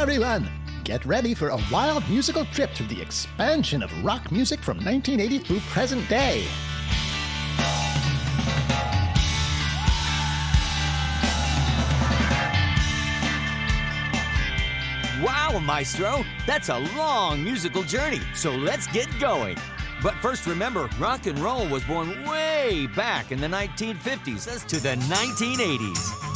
everyone! Get ready for a wild musical trip through the expansion of rock music from 1980 through present day. Wow, Maestro! That's a long musical journey, so let's get going. But first, remember, rock and roll was born way back in the 1950s as to the 1980s.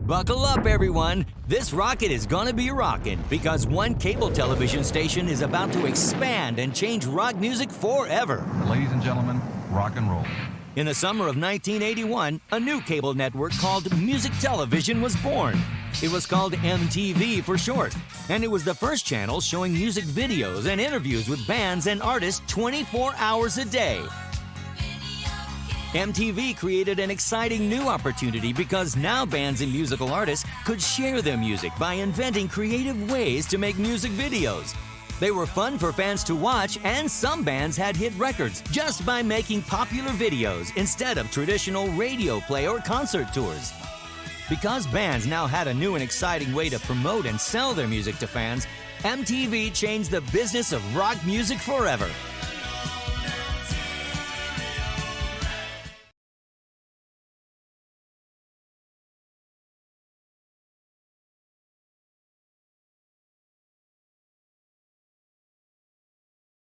Buckle up, everyone. This rocket is gonna be rockin' because one cable television station is about to expand and change rock music forever. Ladies and gentlemen, rock and roll. In the summer of 1981, a new cable network called Music Television was born. It was called MTV for short, and it was the first channel showing music videos and interviews with bands and artists 24 hours a day. MTV created an exciting new opportunity because now bands and musical artists could share their music by inventing creative ways to make music videos. They were fun for fans to watch, and some bands had hit records just by making popular videos instead of traditional radio play or concert tours. Because bands now had a new and exciting way to promote and sell their music to fans, MTV changed the business of rock music forever.